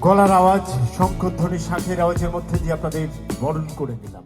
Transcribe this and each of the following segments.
গলার আওয়াজ, শঙ্খধ্বনি, শাঁখের আওয়াজের মধ্যে দিয়ে আপনাদের বরণ করে নিলাম।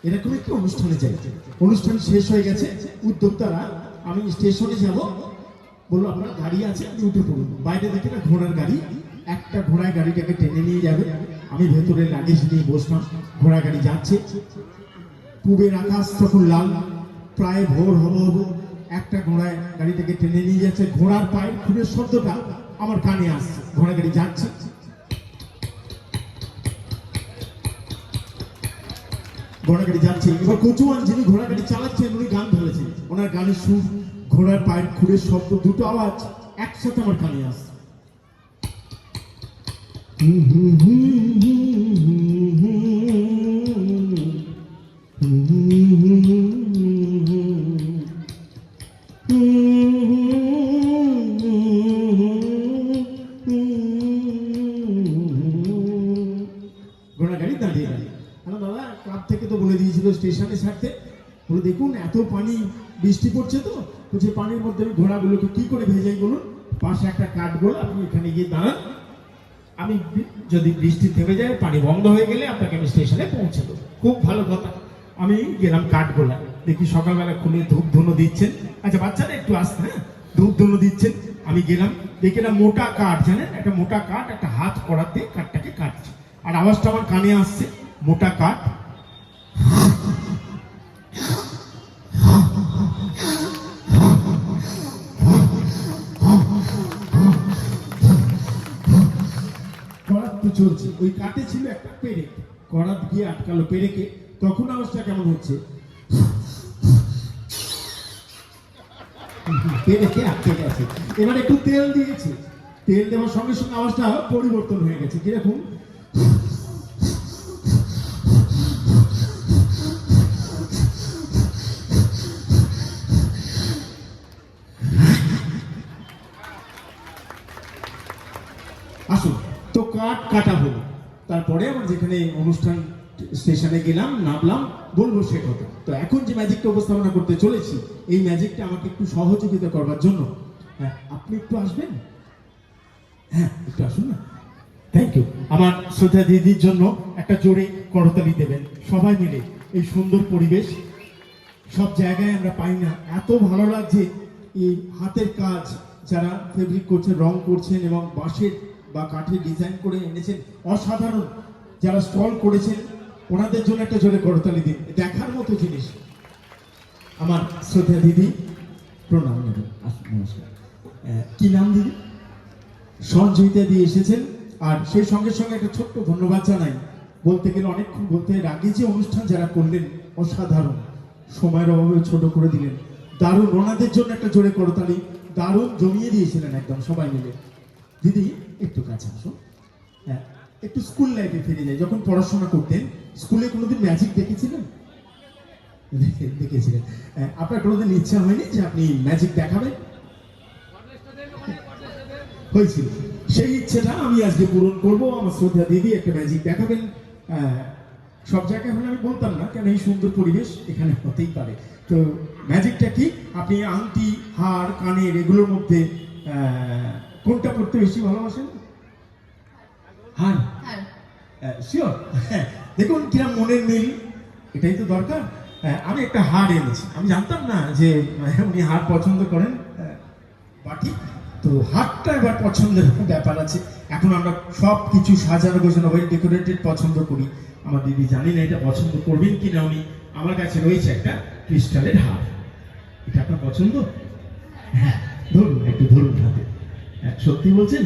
এরকম একটা অনুষ্ঠানে যাই, অনুষ্ঠান শেষ হয়ে গেছে, উদ্যোক্তারা আমি স্টেশনে যাব, বললো আপনার গাড়ি আছে আপনি উঠে পড়ুন। বাইরে দেখে না ঘোড়ার গাড়ি, একটা ঘোড়ায় গাড়িটাকে টেনে নিয়ে যাবে। আমি ভেতরে লাগেজ নিয়ে বসলাম, ঘোড়া গাড়ি যাচ্ছে। পূবের আকাশ তখন লাল, প্রায় ভোর হবো, একটা ঘোড়ায় গাড়িটাকে টেনে নিয়ে যাচ্ছে। ঘোড়ার পায়ের খুঁড়ের শব্দটা আমার কানে আসছে, ঘোড়া গাড়ি যাচ্ছে। ঘোড়া গাড়ি যাচ্ছে। এবার কচুয়ান যিনি ঘোড়া গাড়ি চালাচ্ছেন উনি গান ধরেছেন, ওনার গানের সুর, ঘোড়ার পায়ের খুঁড়ের শব্দ, দুটো আওয়াজ একসাথে আমার কানে আসছে। ঘোড়া গাড়ি দাঁড়িয়ে গেল। দাদা ক্লাব থেকে তো বলে দিয়েছিল স্টেশনে ছাড়তে, বলে দেখুন এত পানি, বৃষ্টি পড়ছে তো, বলছে পানির মধ্যে আমি ঘোড়াগুলোকে কি করে ভেজাই বলুন, পাশে একটা কাঠ গোল, আপনি এখানে গিয়ে দাঁড়ান, আমি যদি বৃষ্টি থেমে যায়, পানি বন্ধ হয়ে গেলে আপনাকে আমি স্টেশনে পৌঁছে দেবো। খুব ভালো কথা। আমি গেলাম কাঠগোলা, দেখি সকালবেলা খুলে ধূপ ধুনো দিচ্ছেন। আচ্ছা বাচ্চারা একটু আসতে, হ্যাঁ, ধূপ ধুনো দিচ্ছেন। আমি গেলাম, দেখি একটা মোটা কাঠ, জানেন, একটা মোটা কাঠ, একটা হাত করার দিয়ে কাঠটাকে কাটছে, আর আওয়াজটা আমার কানে আসছে, মোটা কাঠ। করাত তো চলছে, ওই কাঠে ছিল একটা পেরেক, করাত গিয়ে আটকালো পেরেকে। তখন আওয়াজটা কেমন হচ্ছে, পেরেকে আটকে গেছে। এবার একটু তেল দিয়েছে, তেল দেওয়ার সঙ্গে সঙ্গে আওয়াজটা পরিবর্তন হয়ে গেছে, কিরকম, আসুন। তো কাঠ কাটা হলো, তারপরে আমরা যেখানে অনুষ্ঠান স্টেশনে গেলাম, নামলাম, বলবো সে কথা। তো এখন যে ম্যাজিকটা উপস্থাপনা করতে চলেছি, এই ম্যাজিকটা আমাকে একটু সহযোগিতা করবার জন্য, হ্যাঁ, আপনি একটু আসবেন, হ্যাঁ একটু আসুন না। Thank you. আমার শ্রদ্ধা দিদির জন্য একটা জোরে করতালি দেবেন সবাই মিলে। এই সুন্দর পরিবেশ সব জায়গায় আমরা পাই না, এত ভালো লাগছে। এই হাতের কাজ যারা ফেব্রিক করছেন, রং করছেন এবং বাঁশের বা কাঠের ডিজাইন করে এনেছেন, অসাধারণ। যারা স্টল করেছেন ওনাদের জন্য একটা জোরে করতালি দিন, দেখার মতো জিনিস। আমার শ্রদ্ধা দিদি, প্রণাম নেবেন, নমস্কার। কি নাম দিদি? সঞ্জয়িতা দিয়ে এসেছেন। আর সেই সঙ্গে সঙ্গে একটা ছোট্ট ধন্যবাদ জানাই, বলতে গেলে অনেকক্ষণ বলতে, আগে যে অনুষ্ঠান যারা করলেন অসাধারণ, সময়ের অভাবে ছোট করে দিলেন, দারুণ। ওনাদের জন্য একটা জোরে করতালি, দারুণ জমিয়ে দিয়েছিলেন একদম সবাই মিলে। দিদি একটু কাছে আসো, হ্যাঁ, একটু স্কুল লাইফে ফিরে যাই। যখন পড়াশোনা করতেন স্কুলে কোনোদিন ম্যাজিক দেখেছিলেন? দেখেছিলেন। আপনার কোনোদিন ইচ্ছা হয়নি যে আপনি ম্যাজিক দেখাবেন? হয়েছিল। সেই ইচ্ছেটা আমি আজকে পূরণ করবো। আমার শ্রদ্ধা দিদি একটা ম্যাজিক দেখাবেন। সব জায়গায় হলে আমি বলতাম না, কেন এই সুন্দর পরিবেশ এখানে হতেই পারে। তো ম্যাজিকটা কি, আপনি আংটি, হার, কানের এগুলোর মধ্যে কোনটা পড়তে বেশি ভালোবাসেন? হার। শিওর? দেখুন কিরম মনের মিল, এটাই তো দরকার। আমি একটা হার এনেছি, আমি জানতাম না যে উনি হার পছন্দ করেন, বাকি তো হারটা এবার পছন্দের ব্যাপার আছে। এখন আমরা সব কিছু সাজানো গোছানো, ওয়েল ডেকোরেটেড পছন্দ করি। আমার দিদি জানি না এটা পছন্দ করবেন কিনা উনি। আমার কাছে রয়েছে একটা ক্রিস্টালের হার, এটা আপনার পছন্দ? হ্যাঁ, ধরুন, একটু ধরুন হাতে। সত্যি বলছেন?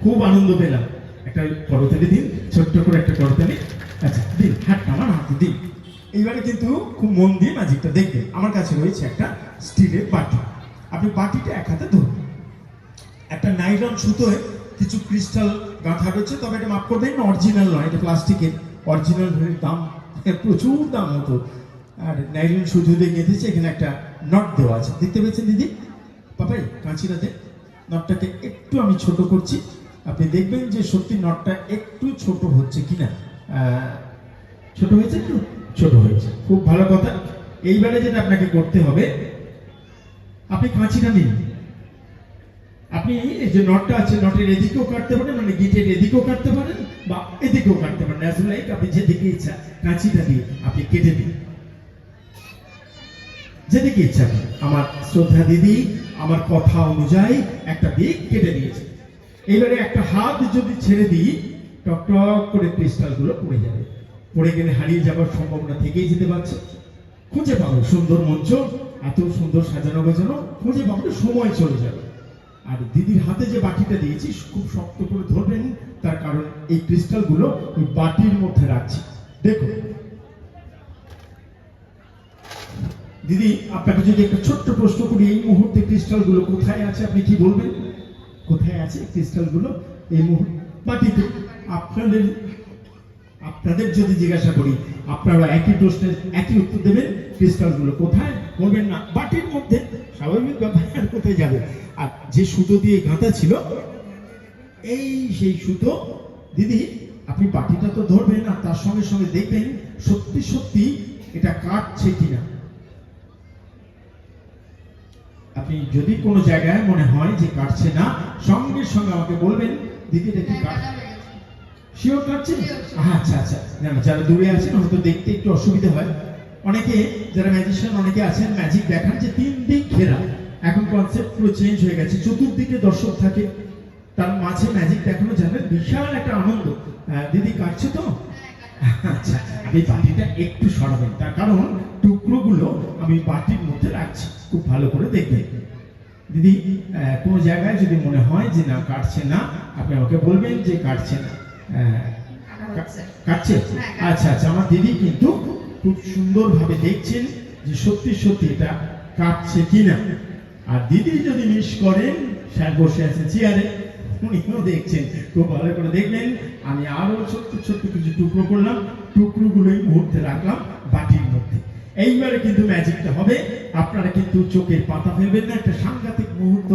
খুব আনন্দ পেলাম। একটা করতালি দিন, ছোট্ট করে একটা করতালি। আচ্ছা দিন, হাতটা আমার হাতে দিন। এইবারে কিন্তু খুব মন দিয়ে ম্যাজিকটা দেখবেন। আমার কাছে রয়েছে একটা স্টিলের বাটি, আপনি বাটিটা এক হাতে ধরুন। একটা নাইলন সুতোয় কিছু ক্রিস্টাল গাঁথা রয়েছে, তবে এটা মাফ করবেন, অরিজিনাল নয়, এটা প্লাস্টিকের। অরিজিনাল দাম প্রচুর দাম হতো। আর নাইলন সুতো দিয়ে গেঁথেছে, এখানে একটা নট দেওয়া আছে, দেখতে পেয়েছেন দিদি? পাপাই কাঁচিটা দে। নটটাকে একটু আমি ছোট করছি, আপনি দেখবেন যে সত্যি নটটা একটু ছোট হচ্ছে কিনা। ছোট হয়েছে, একটু ছোট হয়েছে, খুব ভালো কথা। এইবারে যেটা আপনাকে করতে হবে, আপনি কাঁচিটা নিন। আপনি এই যে নটটা আছে, নটের এদিকেও কাটতে পারেন, মানে গিটের এদিকেও কাটতে পারেন বা এদিকেও কাটতে পারেন। অ্যাজ লাইক আপনি যেদিকে ইচ্ছা কাঁচিটা দিয়ে আপনি কেটে দিন, যেদিকে ইচ্ছা। আমার শ্রদ্ধা দিদি আমার কথা অনুযায়ী একটা দিক কেটে দিয়েছে। এইবারে একটা হাত যদি ছেড়ে দিই, টক টক করে ক্রিস্টাল গুলো পড়ে যাবে। পড়ে গেলে হারিয়ে যাবার সম্ভাবনা থেকেই যেতে পারছে। খুঁজে পাবো সুন্দর মঞ্চ, এত সুন্দর সাজানো গোছানো, খুঁজে পাবো, সময় চলে যাবে। আর দিদির হাতে যে বাটিটা দিয়েছি খুব শক্ত করে ধরবেন, তার কারণ এই ক্রিস্টাল গুলো ওই বাটির মধ্যে রাখছি। দেখুন দিদি আপনাকে যদি একটা ছোট্ট প্রশ্ন করি, এই মুহূর্তে ক্রিস্টালগুলো কোথায় আছে আপনি কি বলবেন? কোথায় আছে ক্রিস্টালগুলো এই মুহূর্তে? মাটিতে। আপনাদের আপনাদের যদি জিজ্ঞাসা করি, আপনারা একই প্রশ্নের একই উত্তর দেবেন। ক্রিস্টালগুলো কোথায় বলবেন না, বাটির মধ্যে। স্বাভাবিক ব্যাপার, আর কোথায় যাবে? আর যে সুতো দিয়ে গাঁথা ছিল, এই সেই সুতো। দিদি আপনি বাটিটা তো ধরবেন, আর তার সঙ্গে সঙ্গে দেখবেন সত্যি সত্যি এটা কাটছে কিনা। আপনি যদি কোনো জায়গায় মনে হয় যে কাটছে না, সঙ্গে সঙ্গে আমাকে বলবেন দিদি এটা কি কাট শিওর কাটছে? আচ্ছা আচ্ছা, না না, যারা দূরে আছেন হয়তো দেখতে একটু অসুবিধা হয়। অনেকে যারা ম্যাজিশিয়ান অনেকে আছেন ম্যাজিক দেখান যে 3 দিক ঘেরা। এখন কনসেপ্ট পুরো চেঞ্জ হয়ে গেছে, চতুর্দিকে দর্শক থাকে, তার মাঝে ম্যাজিক দেখানো জানেন বিশাল একটা আনন্দ। দিদি কাটছে তো? আচ্ছা, এই বাটিটা একটু সরাবেন, তার কারণ টুকরোগুলো আমি বাটির মধ্যে রাখছি, খুব ভালো করে দেখবেন। দিদি কোনো জায়গায় যদি মনে হয় যে না কাটছে না, আপনি আমাকে বলবেন যে কাটছে না। কাটছে? আচ্ছা আচ্ছা, আমার দিদি কিন্তু খুব সুন্দরভাবে দেখছেন যে সত্যি সত্যি এটা কাটছে কিনা। আর দিদি যদি মিস করেন, স্যার বসে আছেন চেয়ারে, উনিও দেখছেন, খুব ভালো করে দেখবেন। আমি আরো ছোট্ট ছোট্ট কিছু টুকরো করলাম, টুকরোগুলো এই মুহূর্তে রাখলাম বাটির মধ্যে। এইবারে কিন্তু ম্যাজিকটা হবে, আপনারা কিন্তু চোখের পাতা ফেলবেন না, একটা সাংঘাতিক মুহূর্ত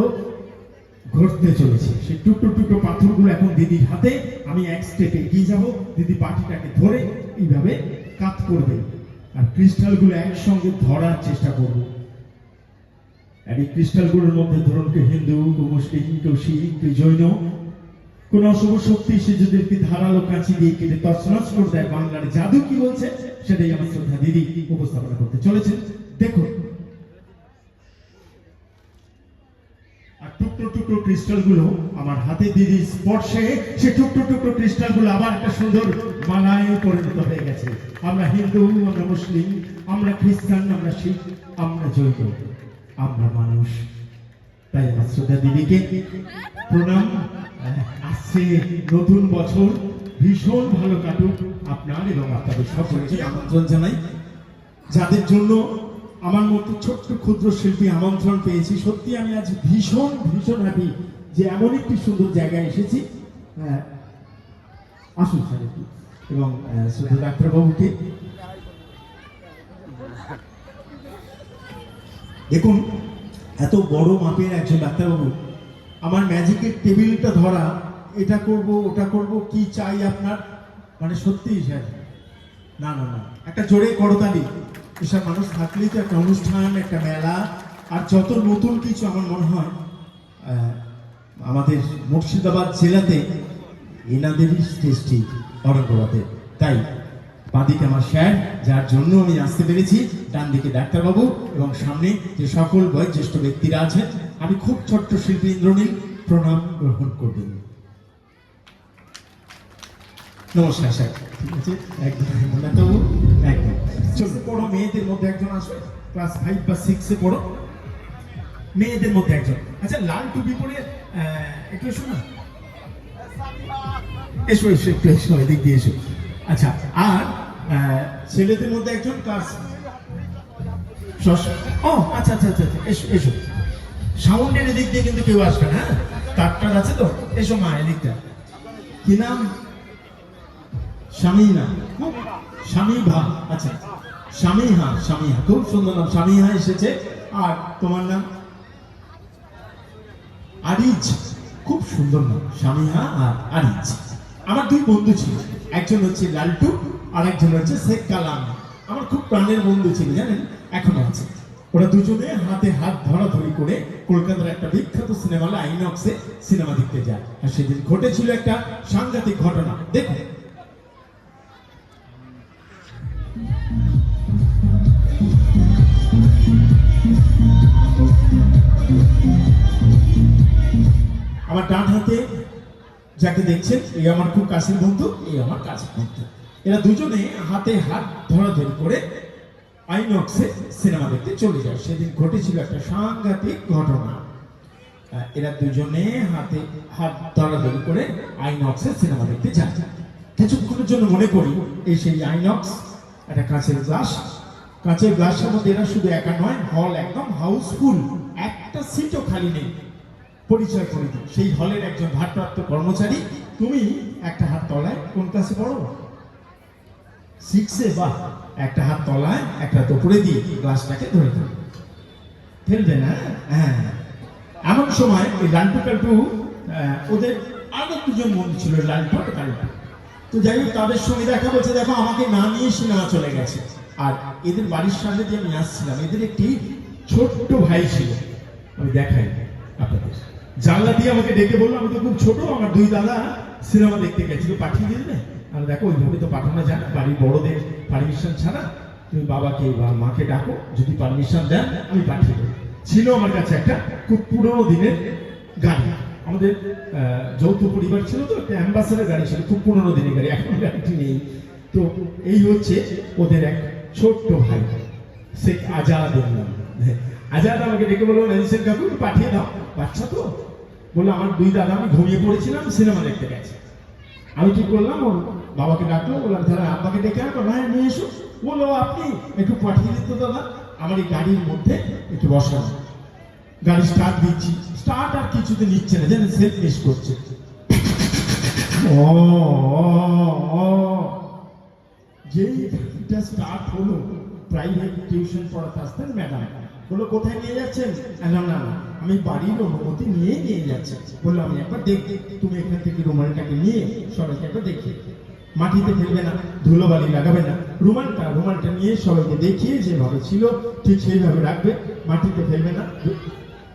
ঘটতে চলেছে। সেই টুকরো টুকরো পাথরগুলো এখন দিদির হাতে, আমি এক স্টেপ এগিয়ে যাব, দিদি বাটিটাকে ধরে এইভাবে কাত করবে, আর ক্রিস্টালগুলো একসঙ্গে ধরার চেষ্টা করব। আর এই ক্রিস্টালগুলোর মধ্যে ধরুন কেউ হিন্দু, কেউ মুসলিম, কেউ শিখ, কেউ জৈন, কোন অশুভ শক্তি সে যদি একটি ধারালো কাঁচি দিয়ে কেটে তছনছ করে দেয়, বাংলার জাদু কি বলছে সেটাই আমার শ্রদ্ধা দিদি উপস্থাপনা করতে চলেছেন। দেখুন, আর টুকরো টুকরো ক্রিস্টালগুলো আমার হাতে দিদির স্পর্শে সে টুকরো টুকরো ক্রিস্টালগুলো আবার একটা সুন্দর মালায় পরিণত হয়ে গেছে। আমরা হিন্দু, আমরা মুসলিম, আমরা খ্রিস্টান, আমরা শিখ, আমরা জৈন, আমরা মানুষ। তাই আমার শ্রদ্ধা দিদিকে প্রণাম। আসছে নতুন বছর, ভীষণ ভালো কাটুক আপনার এবং আপনাদের সকলকে আমন্ত্রণ জানাই। যাদের জন্য আমার মতো ছোট্ট ক্ষুদ্র শিল্পী আমন্ত্রণ পেয়েছি, সত্যি আমি আজ ভীষণ ভীষণ হ্যাপি যে এমন একটি সুন্দর জায়গায় এসেছি। আসুন স্যার একটু, এবং শ্রদ্ধা ডাক্তারবাবুকে দেখুন, এত বড় মাপের একজন ডাক্তারবাবু, আমার ম্যাজিকের টেবিলটা ধরা, এটা করব ওটা করব, কি চাই আপনার? মানে সত্যি স্যার, না না না, একটা জোরে করতালি। এসব মানুষ থাকলেই তো একটা অনুষ্ঠান, একটা মেলা, আর যত নতুন কিছু আমার মনে হয় আমাদের মুর্শিদাবাদ জেলাতে এনাদেরই সৃষ্টি অরঙ্গরাতে। তাই বাঁদিকে আমার স্যার, যার জন্য আমি আসতে পেরেছি, ডান দিকে ডাক্তারবাবু, এবং সামনে যে সকল বয়োজ্যেষ্ঠ ব্যক্তিরা আছেন, আমি খুব ছোট্ট শিল্পী ইন্দ্রনীল, প্রণাম গ্রহণ করবেন। নমস্কার স্যার। ঠিক আছে, একদম ডাক্তারবাবু, একদম। চলুন, বড় মেয়েদের মধ্যে একজন আসবে, ক্লাস 5 বা 6-এ পড়ো, মেয়েদের মধ্যে একজন। আচ্ছা, লাল টুপি পরে একটু এসো না, এসো এসো, একটু এসো, এদিক দিয়ে এসো। আচ্ছা, আর ছেলেদের মধ্যে একজন ক্লাস, ও আচ্ছা আচ্ছা আচ্ছা, এসো এসো। সাউন্ডের এদিক দিয়ে কিন্তু কেউ আসবে না, তারটার আছে তো, এসো মা এদিকটা। কি নাম? শামিনা, শামিভা। আচ্ছা, শামিহা, শামিহা, খুব সুন্দর নাম, শামিহা এসেছে। আর তোমার নাম? আরিজ, খুব সুন্দর নাম, শামিহা আর আরিজ। আমার 2 বন্ধু ছিল, একজন হচ্ছে লালটু, আর একজন হচ্ছে শেখ কালাম। আমার খুব প্রাণের বন্ধু ছিল, জানেন, এখনো আছে। ওরা দুজনে হাতে হাত ধরাধরি করে কলকাতার একটা বিখ্যাত সিনেমা হল আইনক্সে সিনেমা দেখতে যায়। আর সেদিন ঘটেছিল একটা সাংঘাতিক ঘটনা, দেখুন। আমার ডান হাতে যাকে দেখছেন, এই আমার খুব কাছের বন্ধু, এই আমার কাছের বন্ধু। এরা দুজনে হাতে হাত ধরাধরি করে আইনক্সে সিনেমা দেখতে চলে যায়। সেদিন ঘটেছিল একটা সাংঘাতিক ঘটনা। এরা দুজনে হাতে হাত ধরাধরি করে আইনক্সে সিনেমা দেখতে যায়। কিছুক্ষণের জন্য মনে করি এই সেই আইনক্স একটা কাঁচের গ্লাস, কাঁচের গ্লাসের মধ্যে এরা শুধু একা নয়, হল একদম হাউসফুল, একটা সিটও খালি নেই। পরিচয় করে দিই, সেই হলের একজন ভারপ্রাপ্ত কর্মচারী। তুমি একটা হাত তলায়, কোন ক্লাসে পড়ো? 6-এ। বাহ, একটা হাত তলায় একটা হাত উপরে দিয়ে গ্লাসটাকে ধরে থাকো, ফেলবে না। হ্যাঁ, এমন সময় ওই লালটু কালটু, ওদের আরো দুজন বন্ধু ছিল, লালটু আর কালটু। তো যাই হোক, তাদের সঙ্গে দেখা বলছে, দেখো আমাকে না নিয়ে সিনেমা চলে গেছে। আর এদের বাড়ির সামনে দিয়ে আমি আসছিলাম, এদের একটি ছোট্ট ভাই ছিল, আমি দেখাই আপনাদের। জানলা দিয়ে আমাকে ডেকে বললো, আমি তো খুব ছোট, আমার দুই দাদা সিনেমা দেখতে গেছিল, পাঠিয়ে দিলে। আর দেখো, ওইভাবে তো পাঠানো যায় না, বাড়ির বড়দের পারমিশন ছাড়া। তুমি বাবাকে বা মাকে ডাকো, যদি পারমিশন দেন আমি পাঠিয়ে দেবো। ছিল আমার কাছে একটা খুব পুরোনো দিনের গাড়ি, আমাদের যৌথ পরিবার ছিল, তো একটা অ্যাম্বাসেডার গাড়ি ছিল, খুব পুরোনো দিনের গাড়ি, এখন গাড়িটি নেই। তো এই হচ্ছে ওদের এক ছোট্ট ভাই, শেখ আজাদ নাম। আজাদ আমাকে ডেকে বললো, ম্যাজিস্ট্রেট কাকু পাঠিয়ে দাও, বাচ্চা তো। বললো, আমার দুই দাদা, আমি ঘুমিয়ে পড়েছিলাম, সিনেমা দেখতে গেছে। আমি কি করলাম, ওর বাবাকে ডাকলো, বললাম তাহলে আব্বাকে ডেকে আনবো। হ্যাঁ, নিয়ে এসো। বললো, আপনি একটু পাঠিয়ে দিত দাদা, আমার এই গাড়ির মধ্যে একটু বসানো। গাড়ি স্টার্ট দিচ্ছি, স্টার্ট আর কিছুতে নিচ্ছে না, যেন সেলফ মিস করছে। যেই গাড়িটা স্টার্ট হলো, প্রাইভেট টিউশন পড়াতে আসতেন ম্যাডাম, বললো কোথায় নিয়ে যাচ্ছেন? না না, আমি বাড়ির অনুমতি নিয়ে যাচ্ছি। বললো, আমি একবার দেখি, তুমি এখান থেকে রুমালটাকে নিয়ে সবাইকে একবার দেখি, মাটিতে ফেলবে না, ধুলোবালি লাগাবে না, রুমালটা নিয়ে সবাইকে দেখিয়ে যেভাবে ছিল ঠিক সেইভাবে রাখবে, মাটিতে ফেলবে না।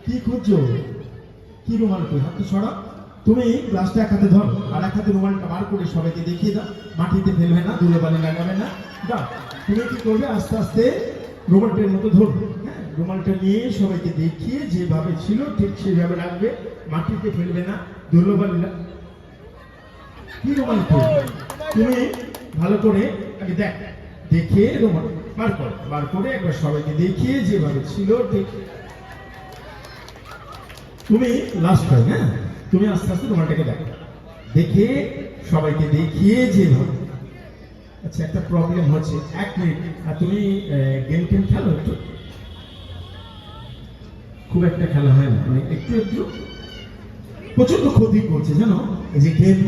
কি খুঁজছো? কি রুমাল? কই, হাতে সরা। তুমি গ্লাসটা এক হাতে ধরো, আর এক হাতে রুমালটা বার করে সবাইকে দেখিয়ে দাও, মাটিতে ফেলবে না, ধুলোবালি লাগাবে না। দাও, তুমি কি করবে, আস্তে আস্তে রুমালটার মতো ধরবে। হ্যাঁ, রুমালটা নিয়ে সবাইকে দেখিয়ে যেভাবে ছিল ঠিক সেইভাবে রাখবে, মাটিতে ফেলবে না, ধুলোবালি কি রুমাল? তুমি ভালো করে আগে দেখে রুমাল বার করে একবার সবাইকে দেখিয়ে যেভাবে ছিল ঠিক। তুমি লাস্ট হয়, হ্যাঁ, তুমি আস্তে আস্তে রুমালটাকে দেখে সবাইকে দেখিয়ে যেভাবে। আচ্ছা, একটা প্রবলেম হচ্ছে, 1 মিনিট। আর তুমি গেম খেলো একটু? খুব একটা খেলা হয় না, মানে একটু প্রচন্ড ক্ষতি করছে জানো, এই যে গেম।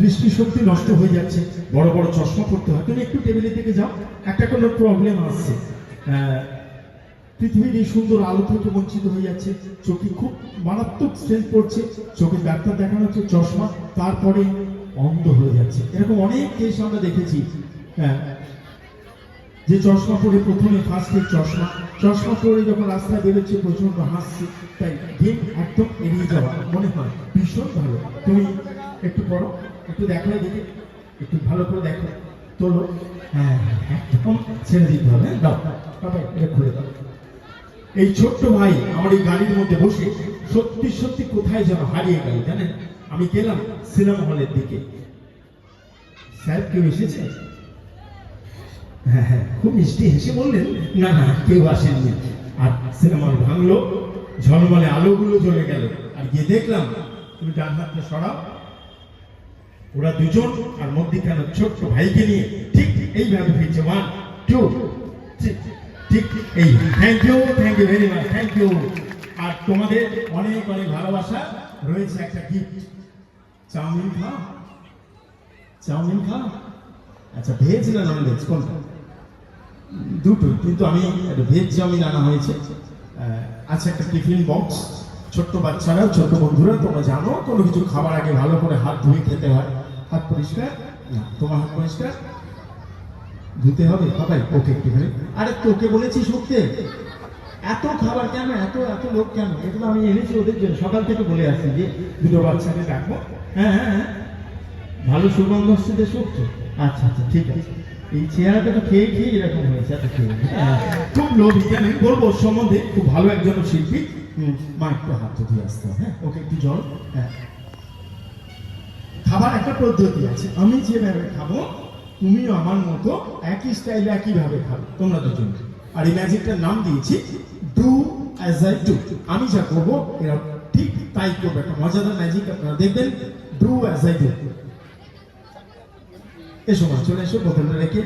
দৃষ্টিশক্তি নষ্ট হয়ে যাচ্ছে, বড় বড় চশমা পড়তে হয়। তুমি একটু টেবিলে থেকে যাও, একটা কোনো প্রবলেম আসছে, পৃথিবীর এই সুন্দর আলো থেকে বঞ্চিত হয়ে যাচ্ছে, চোখে খুব মারাত্মক স্ট্রেন পড়ছে, চোখে ডাক্তার দেখানো হচ্ছে, চশমা, তারপরে অন্ধ হয়ে যাচ্ছে। এরকম অনেক কেস আমরা দেখেছি। যে চশমা পরে প্রথমে ফার্স্টে চশমা পরে যখন রাস্তায় বেরোচ্ছে প্রচন্ড হাসছে। তাই গেম একদম এড়িয়ে যাওয়া মনে হয় ভীষণ ভালো। তুমি একটু পড়ো, একটু দেখো, দেখে একটু ভালো করে দেখো, তোলো। হ্যাঁ, একদম ছেড়ে দিতে হবে। দাও বাবা, এটা খুলে দাও। এই ছোট্ট ভাই আমার এই গাড়ির মধ্যে বসে সত্যি সত্যি কোথায় যেন হারিয়ে গেল জানেন। আমি গেলাম সিনেমা হলের দিকে, স্যার কেউ এসেছে? হ্যাঁ হ্যাঁ, খুব মিষ্টি হেসে বললেন, না না কেউ আসেননি। আর সিনেমা হল ভাঙলো, ঝলমলে আলোগুলো জ্বলে গেল। আর গিয়ে দেখলাম, তুমি ডান হাতটা সরাও, ওরা দুজন আর মধ্যখানে ছোট্ট ভাইকে নিয়ে ঠিক এইভাবে ফিরছে। 1 2 ঠিক এই। Thank you very much, thank you. আর তোমাদের অনেক অনেক ভালোবাসা রয়েছে। একটা গিফট, চাউমিন খাও। আচ্ছা, ভেজ না নন ভেজ কোনটা? দুটোই, কিন্তু আমি ভেজ চাউমিন আনা হয়েছে। আচ্ছা, একটা টিফিন বক্স। ছোট্ট বাচ্চারা, ছোট্ট বন্ধুরা, তোমরা জানো কোনো কিছু খাবার আগে ভালো করে হাত ধুয়ে খেতে হয়। হাত পরিষ্কার? না, তোমার হাত পরিষ্কার ধুতে হবে সবাই। ওকে, টিফিন। আরে তোকে বলেছি শুনতে, এত খাবার কেন, এত লোক কেন? এগুলো আমি এনেছি ওদের জন্য, সকাল থেকে বলে আসছি যে দুটো বাচ্চাকে ডাকবো। হ্যাঁ হ্যাঁ হ্যাঁ, ভালো সুগন্ধ হচ্ছে যে শুকছো। আচ্ছা আচ্ছা, ঠিক আছে। এই চেহারাটা তো খেয়ে এরকম হয়েছে। খুব লোভী, জানেন, বলবো ওর সম্বন্ধে, খুব ভালো একজন শিল্পী। মা একটু হাত ধুয়ে আসতে হবে। হ্যাঁ, ওকে একটু জল। হ্যাঁ, খাবার একটা পদ্ধতি আছে, আমি যেভাবে খাবো তুমিও আমার মতো একই স্টাইলে একইভাবে খাবে তোমরা দুজন। আর এই ম্যাজিকটার নাম দিয়েছি ডু অ্যাজ আই ডু। আমি যা করবো এরা ঠিক তাই করবে। একটা মজাদার ম্যাজিক আপনারা দেখবেন, ডু অ্যাজ আই ডু। এসো মা, চলে এসো, বোতলটা রেখে।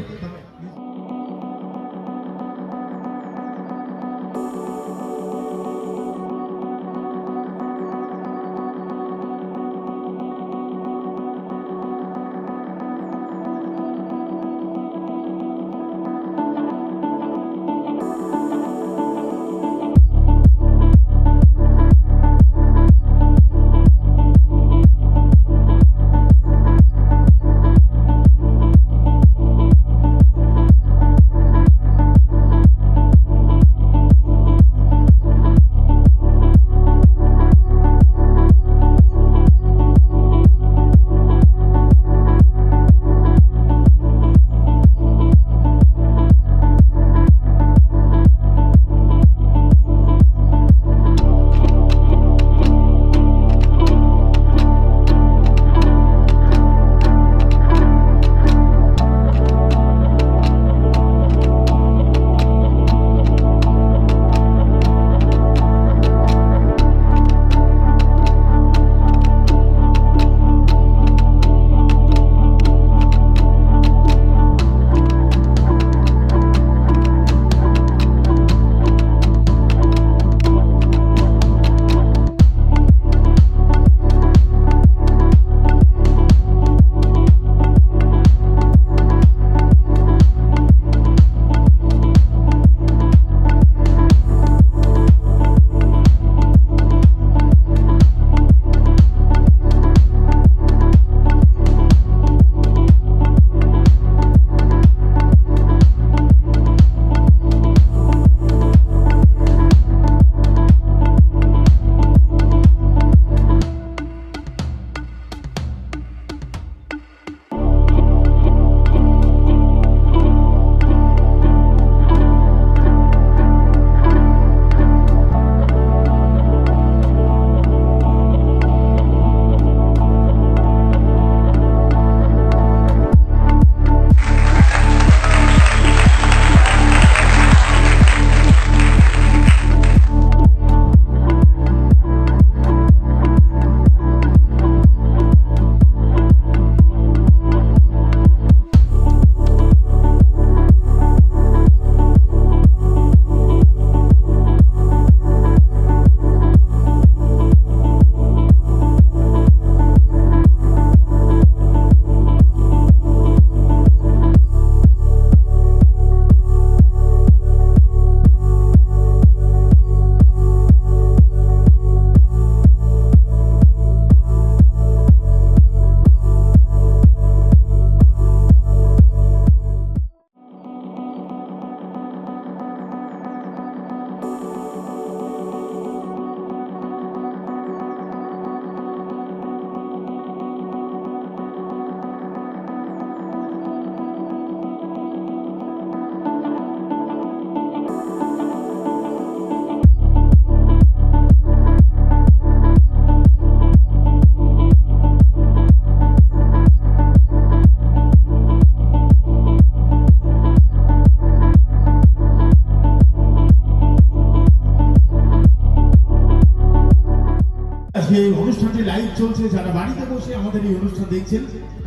চলছে, যারা বাড়িতে বসে আমাদের এই অনুষ্ঠান দেখছেন,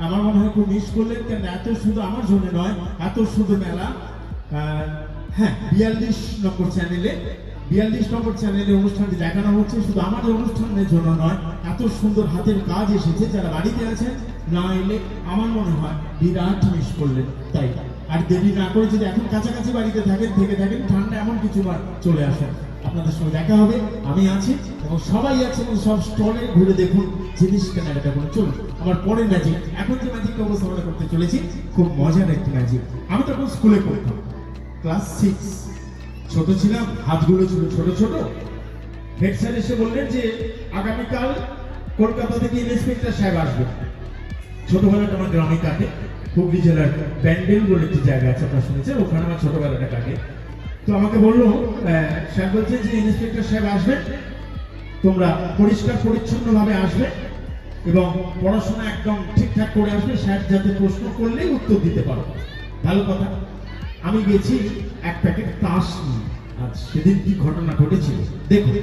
আমার মনে হয় খুব মিস করলেন, কেন এত শুধু আমার জন্য নয়, এত শুধু মেলা। হ্যাঁ, 42 নম্বর চ্যানেলে অনুষ্ঠানটি দেখানো হচ্ছে, শুধু আমাদের অনুষ্ঠানের জন্য নয়, এত সুন্দর হাতের কাজ এসেছে। যারা বাড়িতে আছেন না এলে আমার মনে হয় বিরাট মিস করলেন। তাই আর দেরি না করে যদি এখন কাছাকাছি বাড়িতে থেকে থাকেন, ঠান্ডা এমন কিছু বার চলে আসেন, আপনাদের সঙ্গে দেখা হবে। আমি আছি এবং সবাই আছে, এবং সব স্টলে ঘুরে দেখুন, জিনিস কেনাকাটা করে চলুন। আমার পরের ম্যাজিক, এখন যে ম্যাজিকটা উপস্থাপনা করতে চলেছি, খুব মজার একটি ম্যাজিক। আমি তখন স্কুলে পড়তাম, ক্লাস 6, ছোট ছিলাম, হাতগুলো ছিল ছোট ছোট। হেড স্যার এসে বললেন যে আগামীকাল কলকাতা থেকে ইন্সপেক্টর সাহেব আসবে। ছোটবেলাটা আমার গ্রামে কাটে, হুগলি জেলার ব্যান্ডেল বলে একটি জায়গা আছে, আপনারা শুনেছেন, ওখানে আমার ছোটবেলাটা কাটে। তো আমাকে বললো, স্যার বলছে যে ইন্সপেক্টর সাহেব আসবে, তোমরা পরিষ্কার পরিচ্ছন্ন ভাবে আসবে এবং পড়াশোনা একদম ঠিকঠাক করে আসবে, স্যার যাতে প্রশ্ন করলেই উত্তর দিতে পারো। ভালো কথা। আমি গেছি এক প্যাকেট তাস নিয়ে। আজ সেদিন কি ঘটনা ঘটেছিল দেখুন।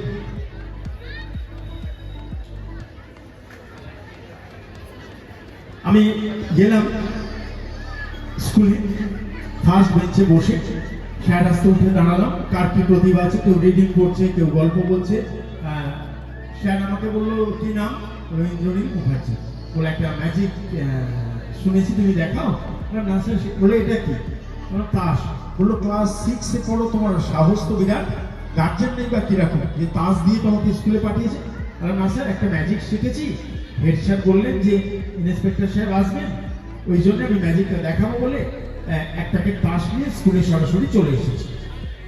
আমি গেলাম স্কুলে, ফার্স্ট বেঞ্চে বসে, স্যার আসতে উঠে দাঁড়ালাম। কার কি প্রতিভা আছে, কেউ রিডিং করছে, কেউ গল্প বলছে। স্যার আমাকে বললো, কি নাম? রবীন্দ্রনীল মুখার্জি। বলে, একটা ম্যাজিক শুনেছি, তুমি দেখাও। না স্যার। বলে, এটা কি? তাস। বললো, ক্লাস 6-এ পড়ো, তোমার সাহস তো বিরাট, গার্জেন নেই বা কিরকম যে তাস দিয়ে তোমাকে স্কুলে পাঠিয়েছে? না স্যার, একটা ম্যাজিক শিখেছি, হেড স্যার বললেন যে ইন্সপেক্টর সাহেব আসবেন, ওই জন্য আমি ম্যাজিকটা দেখাবো বলে এক প্যাকেট তাস নিয়ে স্কুলে সরাসরি চলে এসেছি।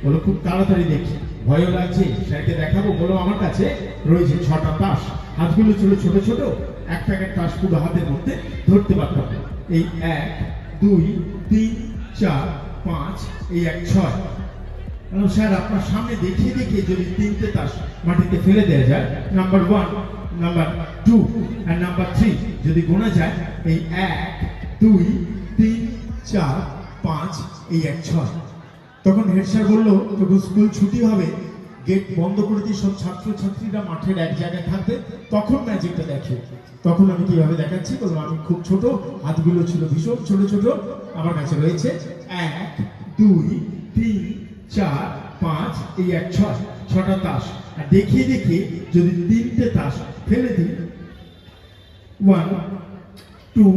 বলো, খুব তাড়াতাড়ি দেখি, ভয়ও লাগছে, স্যারকে দেখাবো। বলো, আমার কাছে রয়েছে 6টা তাস, হাতগুলো ছিল ছোট ছোট, এক প্যাকেট তাস পুরো হাতের মধ্যে ধরতে পারতাম। এই 1, 2, 3, 4, 5, এই 1, 6। স্যার, আপনার সামনে দেখিয়ে দেখিয়ে যদি 3টে তাস মাটিতে ফেলে দেওয়া যায়, নাম্বার 1, নাম্বার 2 আর নাম্বার 3 যদি গোনা যায়, এই 1, 2, 3, 4, 5, এই 1, 6। তখন হেড স্যার বললো, যখন স্কুল ছুটি হবে, গেট বন্ধ করে দিয়ে সব ছাত্রছাত্রীরা মাঠের এক জায়গায় থাকবে, তখন ম্যাজিকটা দেখে। তখন আমি কিভাবে দেখাচ্ছি বলবো, আমি খুব ছোট, হাতগুলো ছিল ভীষণ ছোট ছোট। আমার কাছে রয়েছে 1, 2, 3, 4, 5, এই 1, 6, 6টা তাস। আর দেখিয়ে দেখিয়ে যদি 3টে তাস ফেলে দিই, 1, 2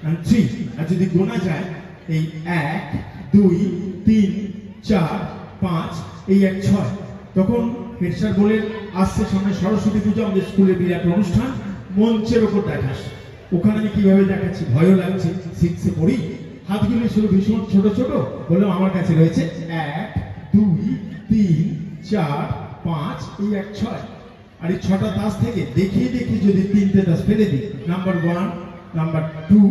and 3, আর যদি গোনা যায়, এই 1, 2, 3, 4, 5, এই 1, 6। তখন হেড স্যার বলেন, আসছে সামনে সরস্বতী পূজা, আমাদের স্কুলের বিরাট অনুষ্ঠান, মঞ্চের ওপর দেখাস। ওখানে আমি কিভাবে দেখাচ্ছি, ভয়ও লাগছে, 6-এ পড়ি, হাতগুলো ছিল ভীষণ ছোট ছোট। বললাম, আমার কাছে রয়েছে 1, 2, 3, 4, 5, এই 1, 6। আর এই 6টা তাস থেকে দেখিয়ে দেখিয়ে যদি 3টে তাস ফেলে দিই, নাম্বার 1, নাম্বার 2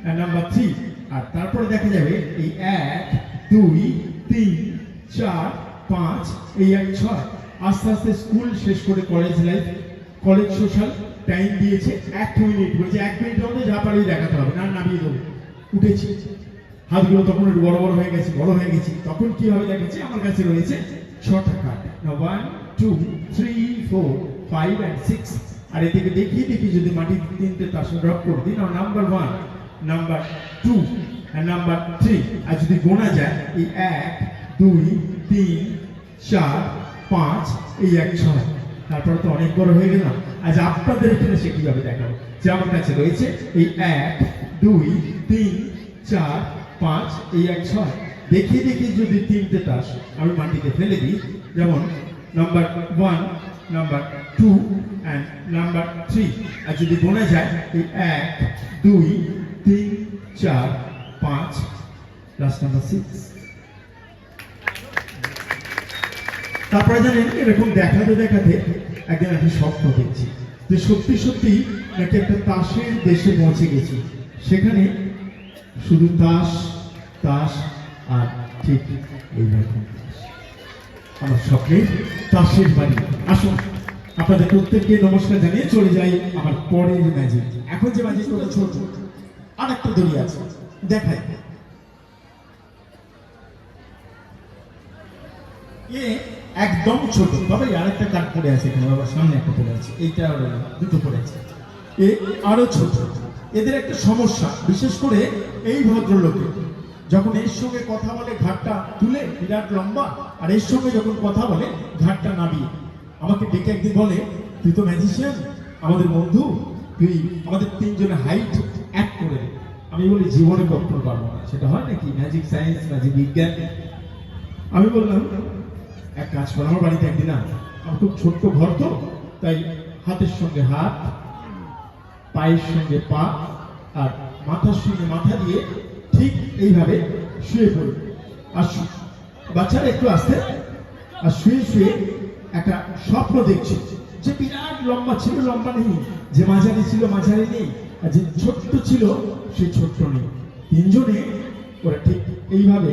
আর নাম্বার 3, আর তারপরে দেখা যাবে এই 1, 2, 3, 4, 5, এই 1, 6। আস্তে আস্তে স্কুল শেষ করে কলেজ সোশ্যাল টাইম দিয়েছে 1 মিনিট, বলছে 1 মিনিটের মধ্যে যা পারি দেখাতে হবে, না নামিয়ে দেবো। উঠেছি, হাতগুলো তখন একটু বড় হয়ে গেছি। তখন কিভাবে দেখাচ্ছি, আমার কাছে রয়েছে 6টা কার্ড, 1, 2, 3, 4, 5 and 6। আর এদিকে দেখিয়ে দেখিয়ে যদি মাটির 3টে তাস ড্রপ করে দিই, নাম্বার 1, নাম্বার 2 আর নাম্বার 3, আর যদি গোনা যায়, এই 1, 2, 3, 4, 5, এই 1, 6। তারপরে তো অনেক বড় হয়ে গেলাম। আজ আপনাদের এখানে সে কিভাবে দেখাবো, যে আমার কাছে রয়েছে এই 1, 2, 3, 4, 5, এই 1, 6। দেখিয়ে দেখিয়ে যদি 3টে তাস আমি মাটিতে ফেলে দিই, যেমন নাম্বার 1, নাম্বার 2 and নাম্বার 3, আর যদি গোনা যায়, এই 1, 2, 3, 4, 5, লাস্ট নাম্বার 6। তারপরে জানেন, এরকম দেখাতে দেখাতে একদিন আমি স্বপ্ন দেখছি যে সত্যি সত্যি নাকি একটা তাসের দেশে পৌঁছে গেছি। সেখানে শুধু তাস তাস আর ঠিক এইরকম আমার স্বপ্নের তাসের বাড়ি। আসুন, আপনাদের প্রত্যেককে নমস্কার জানিয়ে চলে যাই আমার পরের ম্যাজিক। এখন যে ম্যাজিক করতে ছোট আর একটা দড়ি আছে, দেখাই। একদম ছোট, তবে আরেকটা কাঠ পড়ে আছে এখানে, বাবার সামনে একটা পড়ে আছে, এইটা 2টো পড়ে আছে। এ আরো ছোট। এদের একটা সমস্যা, বিশেষ করে এই ভদ্রলোকের, যখন এর সঙ্গে কথা বলে ঘাটটা তুলে বিরাট লম্বা, আর এর সঙ্গে যখন কথা বলে ঘাটটা নামিয়ে। আমাকে ডেকে একদিন বলে, তুই তো ম্যাজিশিয়ান, আমাদের বন্ধু, তুই আমাদের তিনজনের হাইট এক করে দে। আমি বলি জীবনে কখনো পারবো না, সেটা হয় নাকি, ম্যাজিক সায়েন্স, ম্যাজিক বিজ্ঞান। আমি বললাম এক কাজ কর, আমার বাড়িতে একদিন আয়। আমার খুব ছোট্ট ঘর তো, তাই হাতের সঙ্গে হাত, পায়ের সঙ্গে পা, আর মাথার সঙ্গে মাথা দিয়ে ঠিক এইভাবে শুয়ে পড়ি। আর বাচ্চারা একটু আসতে, আর শুয়ে শুয়ে একটা স্বপ্ন দেখছি, যে বিরাট লম্বা ছিল লম্বা নেই, যে মাঝারি ছিল মাঝারি নেই, আর যে ছোট্ট ছিল সে ছোট্ট নেই। তিনজনে ওরা ঠিক এইভাবে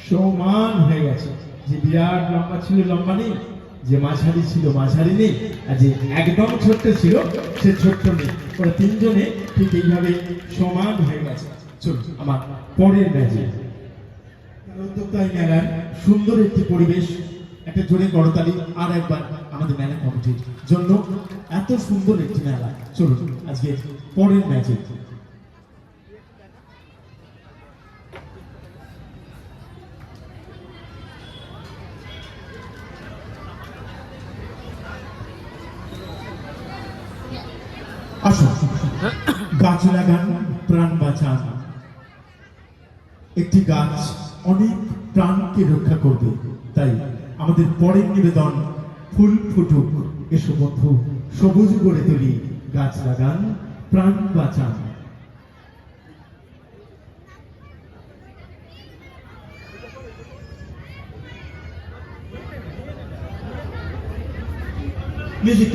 সমান হয়ে গেছে, যে বিরাট লম্বা ছিল লম্বা নেই, যে মাঝারি ছিল মাঝারি নেই, আর যে একদম ছোট্ট ছিল সে ছোট্ট নেই। ওরা তিনজনে ঠিক এইভাবে সমান হয়ে গেছে। চলুন আমার পরের ম্যাজিক। উদ্যোক্তায় মেলার সুন্দর একটি পরিবেশ, একটা জোরে করতালি আর একবার আমাদের মেলা কমিটির জন্য, এত সুন্দর একটি মেলা। চলুন আজকে পরের ম্যাজিক। আসুন, গাছ লাগান, প্রাণ বাঁচান। একটি গাছ অনেক প্রাণকে রক্ষা করবে, তাই আমাদের পরের নিবেদন, ফুল ফুটুক, এসো বন্ধু, সবুজ গড়ে তুলি, গাছ লাগান, প্রাণ বাঁচান। মিউজিক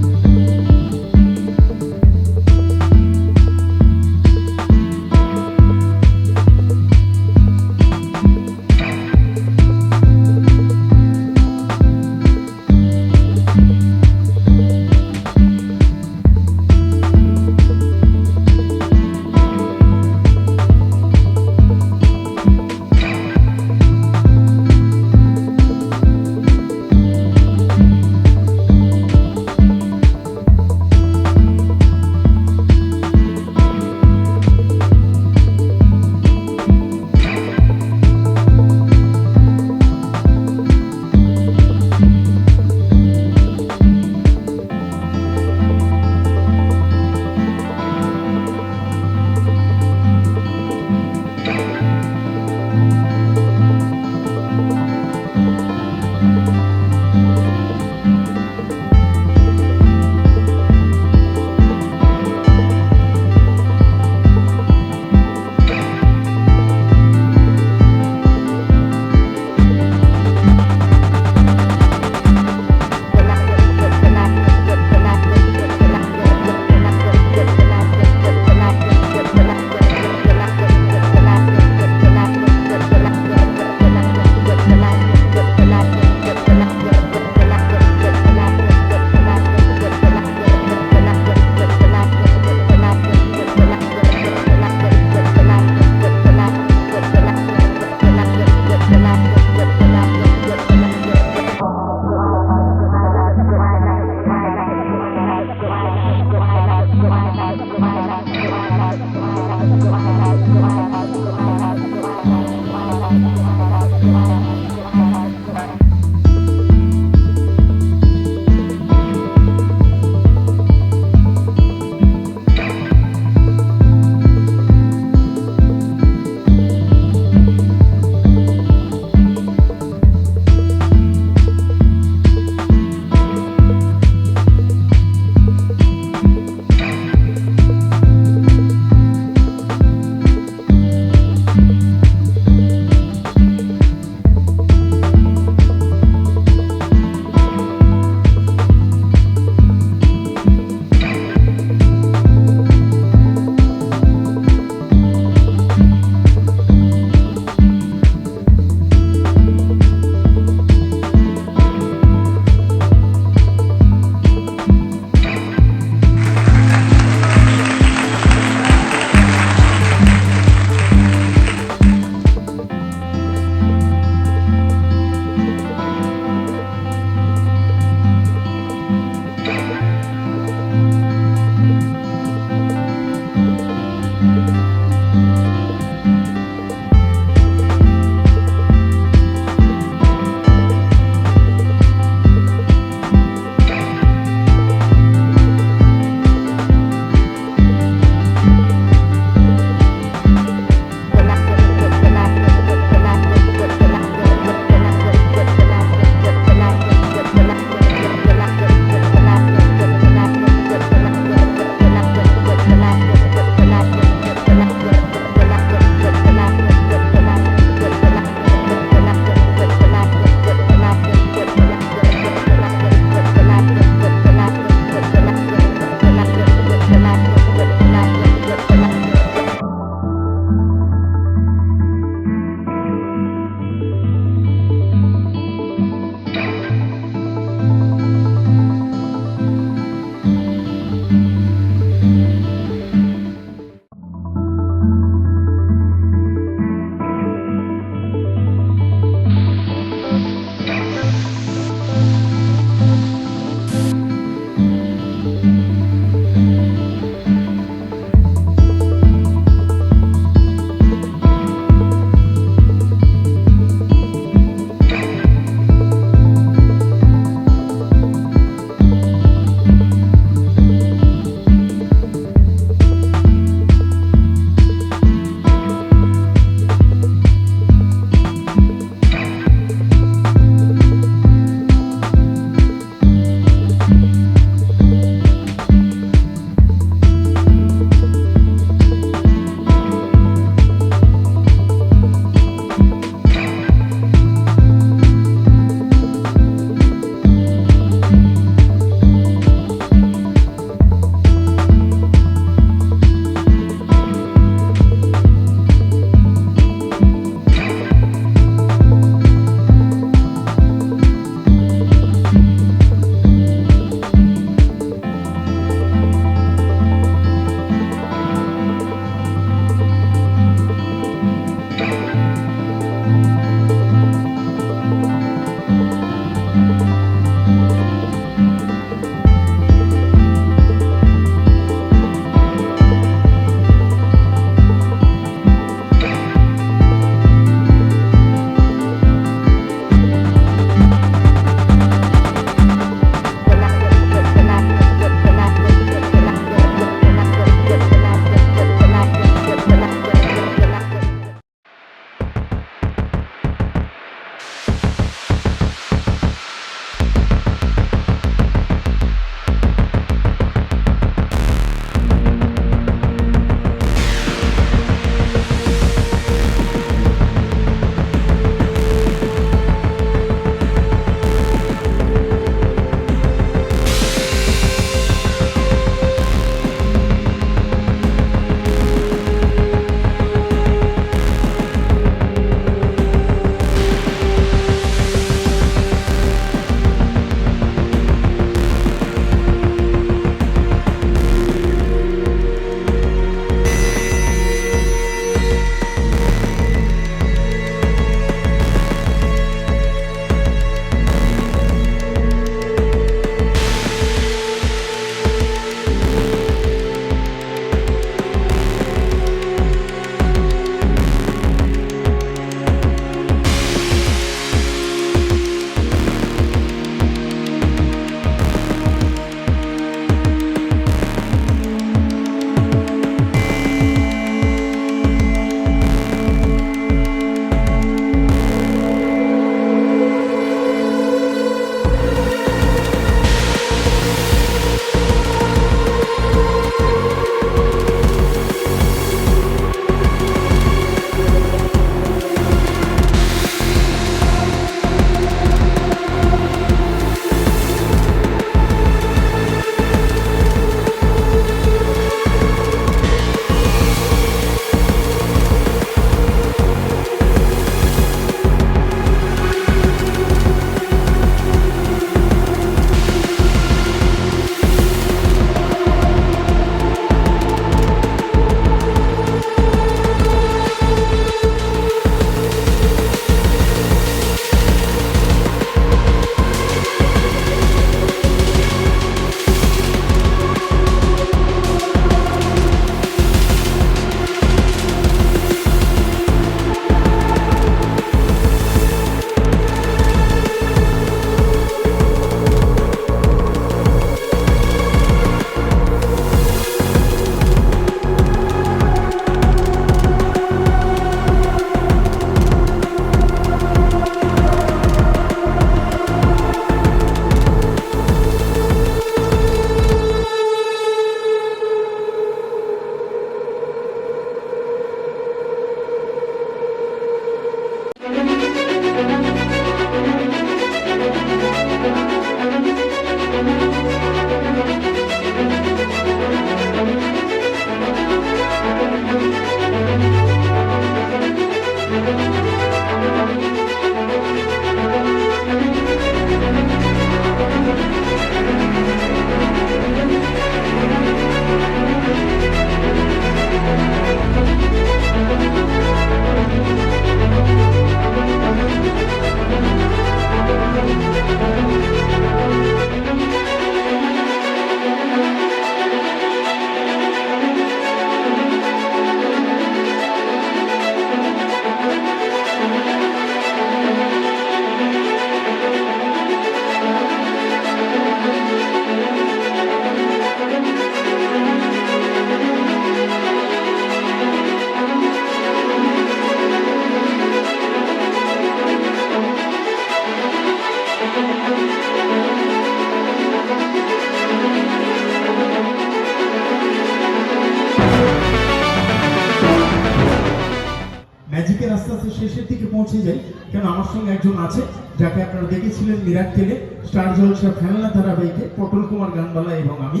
ম্যাজিকের আস্তে আস্তে শেষের দিকে পৌঁছে যাই, কেন আমার সঙ্গে একজন আছে যাকে আপনারা দেখেছিলেন মিরাক্কেলে, স্টার জলসা খেলনা ধারাবাহিকে, পটল কুমার গানবালা এবং আমি,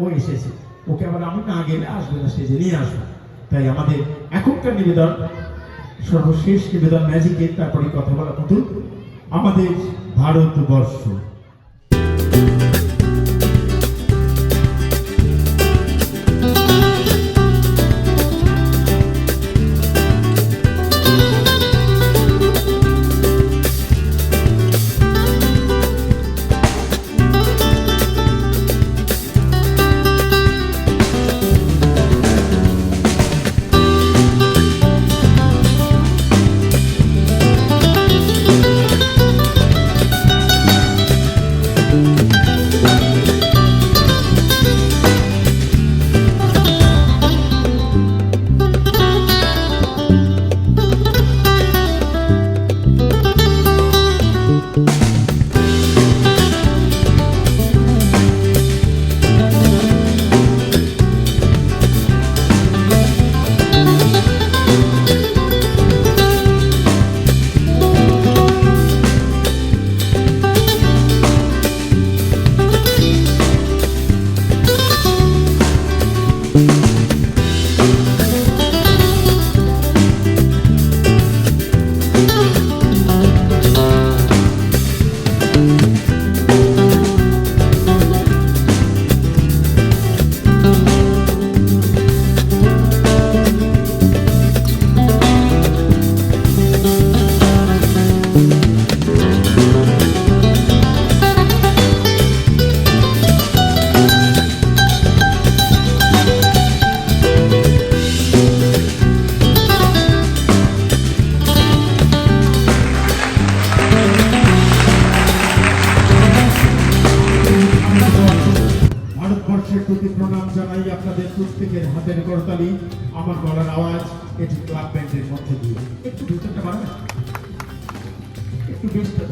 ও এসেছে। ওকে আবার আমি না গেলে আসবে না, স্টেজে নিয়ে আসবো। তাই আমাদের এখনকার নিবেদন, সর্বশেষ নিবেদন ম্যাজিকের, তারপরে কথা বলা পুতুল, আমাদের ভারতবর্ষ। ভারতবর্ষের প্রতি প্রণাম জানাই আপনাদের প্রত্যেকের হাতের করতালি, আমার গলার আওয়াজ, এটি ক্লাব ব্যান্ডের মধ্যে দিয়ে। একটু ভিতরটা বাড়াবেন, একটু বেশটা